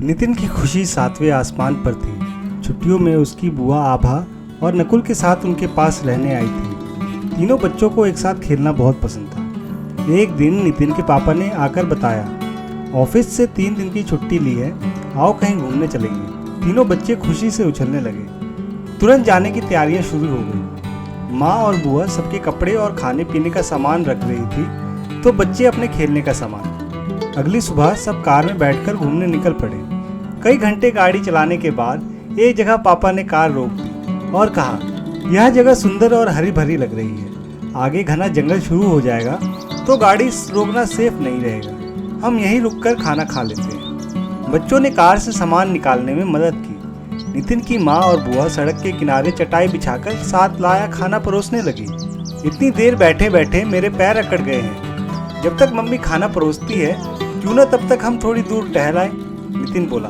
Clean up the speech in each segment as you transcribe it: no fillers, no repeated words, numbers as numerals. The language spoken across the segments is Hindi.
नितिन की खुशी सातवें आसमान पर थी। छुट्टियों में उसकी बुआ आभा और नकुल के साथ उनके पास रहने आई थी। तीनों बच्चों को एक साथ खेलना बहुत पसंद था। एक दिन नितिन के पापा ने आकर बताया, ऑफिस से 3 दिन की छुट्टी ली है, आओ कहीं घूमने चलेंगे। तीनों बच्चे खुशी से उछलने लगे। तुरंत जाने की तैयारियां शुरू हो गई। माँ और बुआ सबके कपड़े और खाने पीने का सामान रख रही थी, तो बच्चे अपने खेलने का सामान। अगली सुबह सब कार में बैठकर घूमने निकल पड़े। कई घंटे गाड़ी चलाने के बाद एक जगह पापा ने कार रोक दी और कहा, यह जगह सुंदर और हरी भरी लग रही है। आगे घना जंगल शुरू हो जाएगा तो गाड़ी रोकना सेफ नहीं रहेगा। हम यहीं रुककर खाना खा लेते हैं। बच्चों ने कार से सामान निकालने में मदद की। नितिन की माँ और बुआ सड़क के किनारे चटाई बिछाकर साथ लाया खाना परोसने लगी। इतनी देर बैठे बैठे मेरे पैर अकड़ गए हैं। जब तक मम्मी खाना परोसती है, क्यों न तब तक हम थोड़ी दूर टहलाएं, नितिन बोला।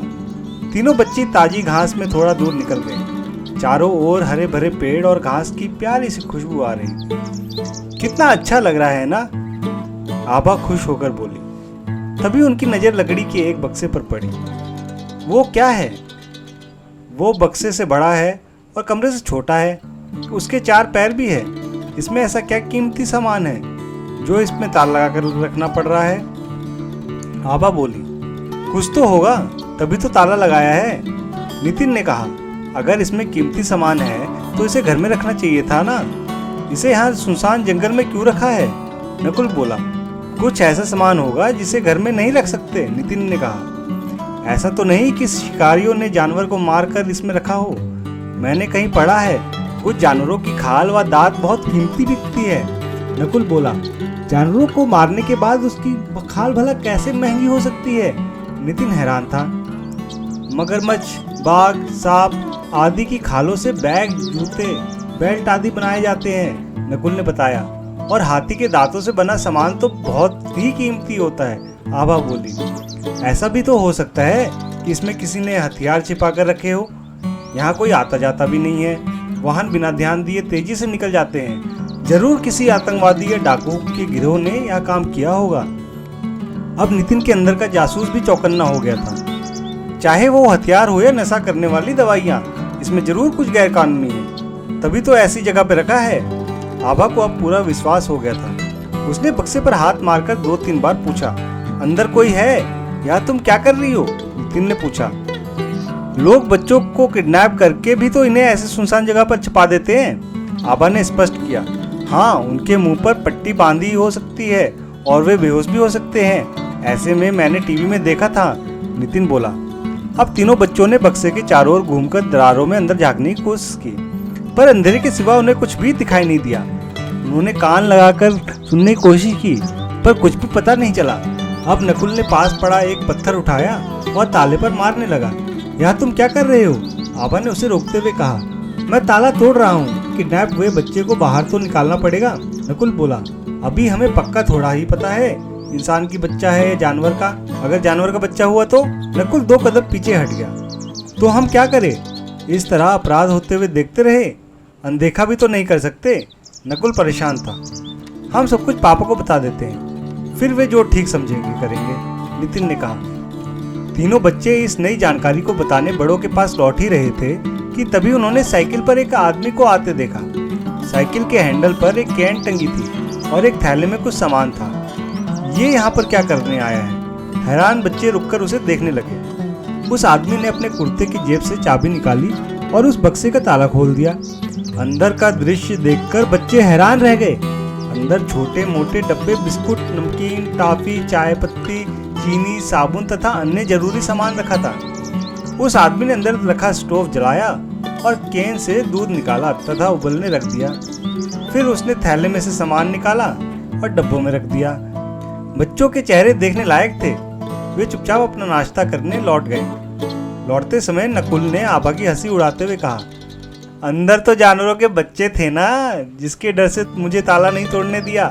तीनों बच्चे ताजी घास में थोड़ा दूर निकल गए। चारों ओर हरे भरे पेड़ और घास की प्यारी सी खुशबू आ रही। कितना अच्छा लग रहा है ना, आभा खुश होकर बोली। तभी उनकी नजर लकड़ी के एक बक्से पर पड़ी। वो क्या है? वो बक्से से बड़ा है और कमरे से छोटा है। उसके 4 पैर भी है। इसमें ऐसा क्या कीमती सामान है जो इसमें ताला लगाकर रखना पड़ रहा है? आभा बोली, कुछ तो होगा, तभी तो ताला लगाया है। नितिन ने कहा, अगर इसमें कीमती सामान है तो इसे घर में रखना चाहिए था ना, इसे यहाँ सुनसान जंगल में क्यों रखा है? नकुल बोला, कुछ ऐसा सामान होगा जिसे घर में नहीं रख सकते, नितिन ने कहा। ऐसा तो नहीं कि शिकारियों ने जानवर को मारकर इसमें रखा हो। मैंने कहीं पढ़ा है कुछ जानवरों की खाल व दांत बहुत कीमती बिकती है, नकुल बोला। जानवरों को मारने के बाद उसकी खाल भला कैसे महंगी हो सकती है? नितिन हैरान था। मगरमच्छ, बाघ, सांप आदि की खालों से बैग, जूते, बेल्ट आदि बनाए जाते हैं, नकुल ने बताया। और हाथी के दांतों से बना सामान तो बहुत ही कीमती होता है, आभा बोली। ऐसा भी तो हो सकता है कि इसमें किसी ने हथियार छिपा कर रखे हो। यहाँ कोई आता जाता भी नहीं है। वाहन बिना ध्यान दिए तेजी से निकल जाते हैं। जरूर किसी आतंकवादी या डाकू के गिरोह ने यह काम किया होगा। अब नितिन के अंदर का जासूस भी चौकन्ना हो गया था। चाहे वो हथियार हो या नशा करने वाली दवाइयाँ, इसमें जरूर कुछ गैरकानूनी है, तभी तो ऐसी जगह पे रखा है। आभा को अब पूरा विश्वास हो गया था। उसने बक्से पर हाथ मारकर 2-3 बार पूछा, अंदर कोई है? यहाँ तुम क्या कर रही हो? नितिन ने पूछा। लोग बच्चों को किडनैप करके भी तो इन्हें ऐसे सुनसान जगह पर छिपा देते हैं, आभा ने स्पष्ट किया। हाँ, उनके मुंह पर पट्टी बांधी हो सकती है और वे बेहोश भी हो सकते हैं। ऐसे में मैंने टीवी में देखा था, नितिन बोला। अब तीनों बच्चों ने बक्से के चारों ओर घूमकर दरारों में अंदर झांकने की कोशिश की, पर अंधेरे के सिवा उन्हें कुछ भी दिखाई नहीं दिया। उन्होंने कान लगाकर सुनने की कोशिश की, पर कुछ भी पता नहीं चला। अब नकुल ने पास पड़ा एक पत्थर उठाया और ताले पर मारने लगा। यहाँ तुम क्या कर रहे हो? आभा ने उसे रोकते हुए कहा। मैं ताला तोड़ रहा हूँ। किडनैप हुए बच्चे को बाहर तो निकालना पड़ेगा, नकुल बोला। अभी हमें पक्का थोड़ा ही पता है इंसान की बच्चा है या जानवर का। अगर जानवर का बच्चा हुआ तो? नकुल 2 कदम पीछे हट गया। तो हम क्या करें? इस तरह अपराध होते हुए देखते रहे? अनदेखा भी तो नहीं कर सकते। नकुल परेशान था। हम सब कुछ पापा को बता देते हैं, फिर वे जो ठीक समझेंगे करेंगे, नितिन ने कहा। तीनों बच्चे इस नई जानकारी को बताने बड़ों के पास लौट ही रहे थे कि तभी उन्होंने साइकिल पर एक आदमी को आते देखा। साइकिल के हैंडल पर एक कैन टंगी थी और एक थैले में कुछ सामान था। ये यहाँ पर क्या करने आया है? हैरान बच्चे रुककर उसे देखने लगे। उस आदमी ने अपने कुर्ते की जेब से चाबी निकाली और उस बक्से का ताला खोल दिया। अंदर का दृश्य देखकर बच्चे हैरान रह गए। अंदर छोटे मोटे डब्बे, बिस्कुट, नमकीन, टॉफी, चाय पत्ती, चीनी, साबुन तथा अन्य जरूरी सामान रखा था। उस आदमी ने अंदर रखा स्टोव जलाया और कैन से दूध निकाला तथा उबलने रख दिया। फिर उसने थैले में से सामान निकाला और डब्बों में रख दिया। बच्चों के चेहरे देखने लायक थे। वे चुपचाप अपना नाश्ता करने लौट गए। लौटते समय नकुल ने आभा की हंसी उड़ाते हुए कहा, अंदर तो जानवरों के बच्चे थे ना, जिसके डर से मुझे ताला नहीं तोड़ने दिया।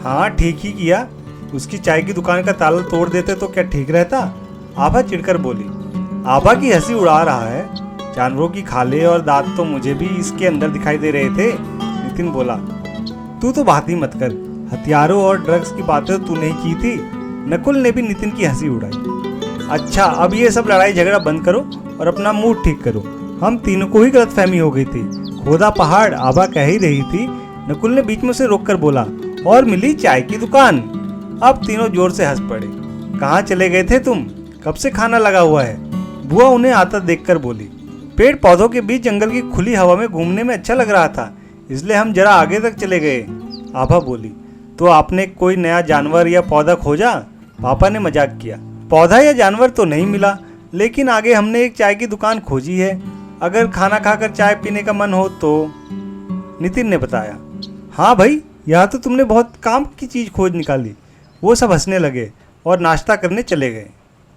हाँ, ठीक ही किया। उसकी चाय की दुकान का ताला तोड़ देते तो क्या ठीक रहता? आभा चिढ़कर बोली। आभा की हंसी उड़ा रहा है। जानवरों की खाले और दांत तो मुझे भी इसके अंदर दिखाई दे रहे थे, नितिन बोला। तू तो बात ही मत कर, हथियारों और ड्रग्स की बातें तूने ही की थी। नकुल ने भी नितिन की हंसी उड़ाई। अच्छा, अब ये सब लड़ाई झगड़ा बंद करो और अपना मूड ठीक करो। हम तीनों को ही गलतफहमी हो गई थी। खोदा पहाड़ आभा कह ही रही थी, नकुल ने बीच में उसे रोककर बोला, और मिली चाय की दुकान। अब तीनों जोर से हंस पड़े। कहाँ चले गए थे तुम? कब से खाना लगा हुआ है? बुआ उन्हें आता देखकर बोली। पेड़ पौधों के बीच जंगल की खुली हवा में घूमने में अच्छा लग रहा था, इसलिए हम जरा आगे तक चले गए, आभा बोली। तो आपने कोई नया जानवर या पौधा खोजा? पापा ने मजाक किया। पौधा या जानवर तो नहीं मिला, लेकिन आगे हमने एक चाय की दुकान खोजी है, अगर खाना खाकर चाय पीने का मन हो तो, नितिन ने बताया। हाँ भाई, यहाँ तो तुमने बहुत काम की चीज़ खोज निकाली। वो सब हंसने लगे और नाश्ता करने चले गए।